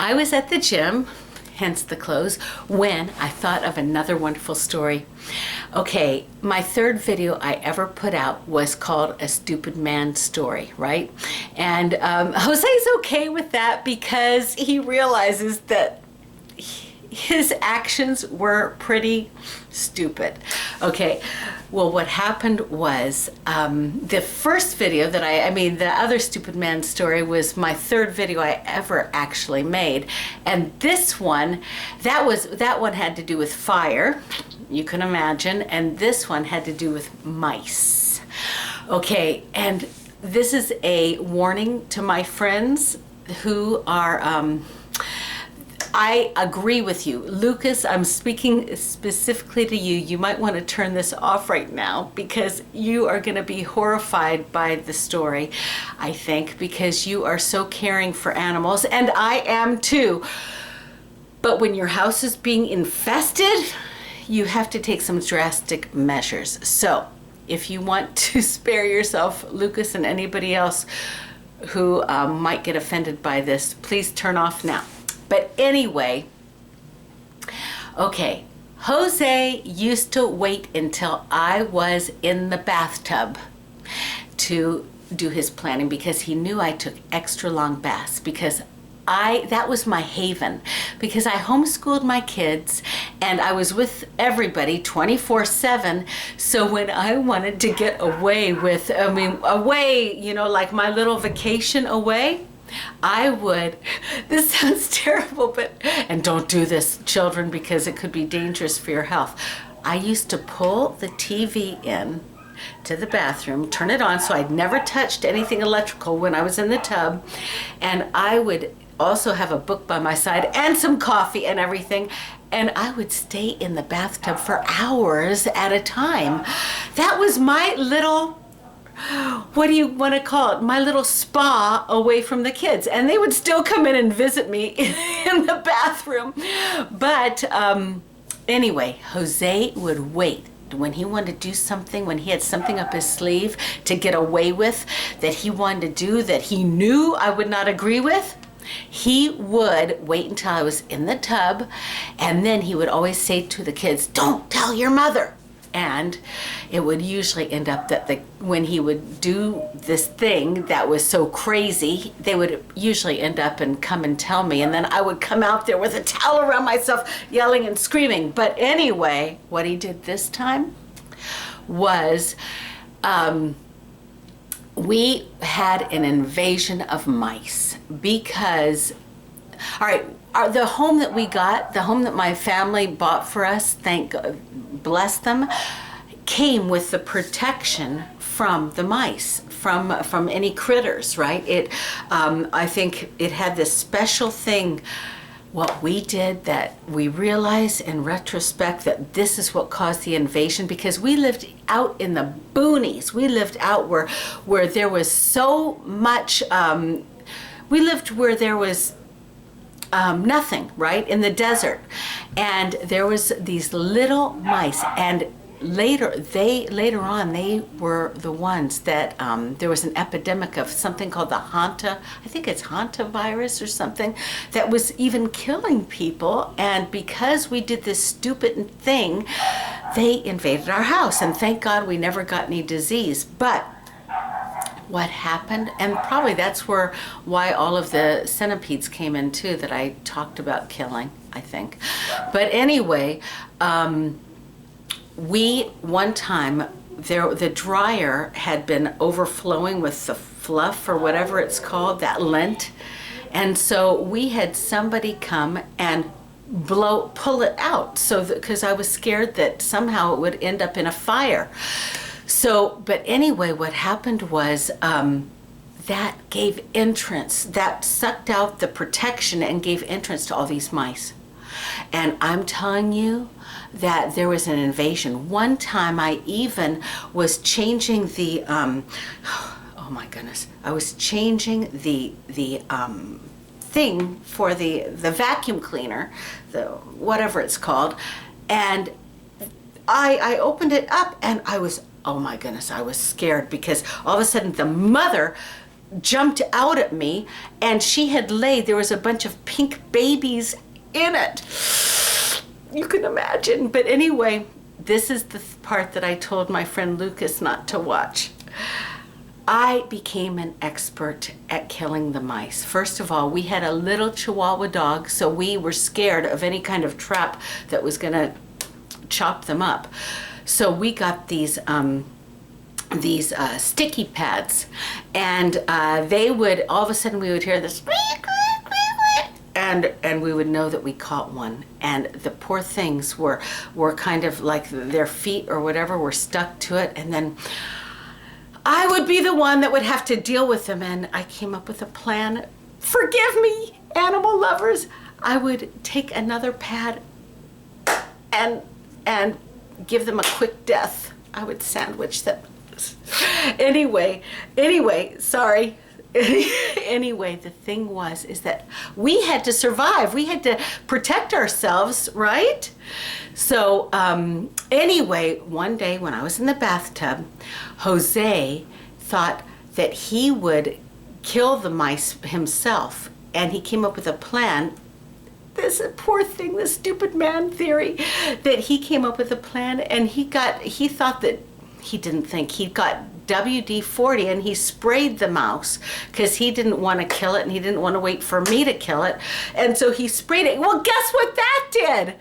I was at the gym, hence the clothes, when I thought of another wonderful story. Okay, my third video I ever put out was called A Stupid Man Story, right? And Jose's okay with that because he realizes that his actions were pretty stupid. Okay, well, what happened was the first video that the other Stupid Man Story was my third video I ever actually made, and this one, that one had to do with fire, you can imagine, and this one had to do with mice. Okay, and this is a warning to my friends who are I agree with you. Lucas, I'm speaking specifically to you. You might want to turn this off right now because you are going to be horrified by the story, I think, because you are so caring for animals, and I am too. But when your house is being infested, you have to take some drastic measures. So if you want to spare yourself, Lucas, and anybody else who might get offended by this, please turn off now. But anyway, okay, Jose used to wait until I was in the bathtub to do his planning because he knew I took extra long baths because that was my haven, because I homeschooled my kids and I was with everybody 24/7. So when I wanted to get away with, like my little vacation away, I would, this sounds terrible, and don't do this, children, because it could be dangerous for your health. I used to pull the TV in to the bathroom, turn it on, so I'd never touched anything electrical when I was in the tub, and I would also have a book by my side and some coffee and everything, and I would stay in the bathtub for hours at a time. That was my little, what do you want to call it? My little spa away from the kids. And they would still come in and visit me in the bathroom. But anyway, Jose would wait. When he wanted to do something, when he had something up his sleeve to get away with that he wanted to do that he knew I would not agree with, he would wait until I was in the tub, and then he would always say to the kids, "Don't tell your mother." And it would usually end up that when he would do this thing that was so crazy, they would usually end up and come and tell me, and then I would come out there with a towel around myself, yelling and screaming. But anyway, what he did this time was we had an invasion of mice because, all right, the home that we got, the home that my family bought for us, thank God, bless them, came with the protection from the mice, from any critters, right? I think it had this special thing. What we did that we realize in retrospect that this is what caused the invasion, because we lived out in the boonies. We lived out where there was so much, we lived where there was nothing, right, in the desert, and there was these little mice, and later on they were the ones that there was an epidemic of something called the I think it's hantavirus or something, that was even killing people. And because we did this stupid thing, they invaded our house, and thank God we never got any disease. But what happened, and probably that's why all of the centipedes came in too, that I talked about killing, I think. But anyway, one time, the dryer had been overflowing with the fluff or whatever it's called, that lint, and so we had somebody come and pull it out, so because I was scared that somehow it would end up in a fire. So, but anyway, what happened was that gave entrance, that sucked out the protection and gave entrance to all these mice. And I'm telling you that there was an invasion. One time I even was changing the, oh my goodness, I was changing the thing for the vacuum cleaner, whatever it's called, and I opened it up, and I was, oh my goodness, I was scared because all of a sudden the mother jumped out at me, and she had laid, there was a bunch of pink babies in it. You can imagine. But anyway, this is the part that I told my friend Lucas not to watch. I became an expert at killing the mice. First of all, we had a little Chihuahua dog, so we were scared of any kind of trap that was gonna chop them up. So we got these sticky pads, and they would, all of a sudden we would hear this, and we would know that we caught one. And the poor things were kind of like their feet or whatever were stuck to it, and then I would be the one that would have to deal with them. And I came up with a plan. Forgive me, animal lovers. I would take another pad and give them a quick death. I would sandwich them. Anyway, sorry. Anyway, the thing is that we had to survive. We had to protect ourselves, right? So anyway, one day when I was in the bathtub, Jose thought that he would kill the mice himself, and he came up with a plan. This poor thing, this stupid man theory, that he came up with a plan, and he got WD-40, and he sprayed the mouse because he didn't want to kill it, and he didn't want to wait for me to kill it. And so he sprayed it. Well, guess what that did?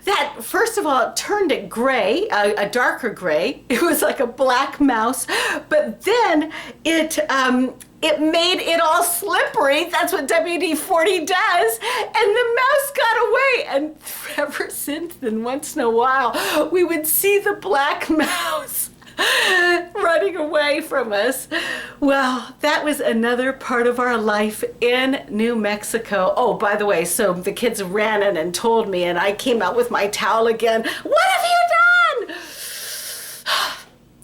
That, first of all, it turned it gray, a darker gray. It was like a black mouse. But then it made it all slippery. That's what WD-40 does. And the mouse got away. And ever since then, once in a while, we would see the black mouse running away from us. Well, that was another part of our life in New Mexico. Oh, by the way, so the kids ran in and told me, and I came out with my towel again. What have you done?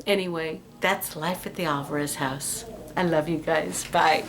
Anyway, that's life at the Alvarez house. I love you guys. Bye.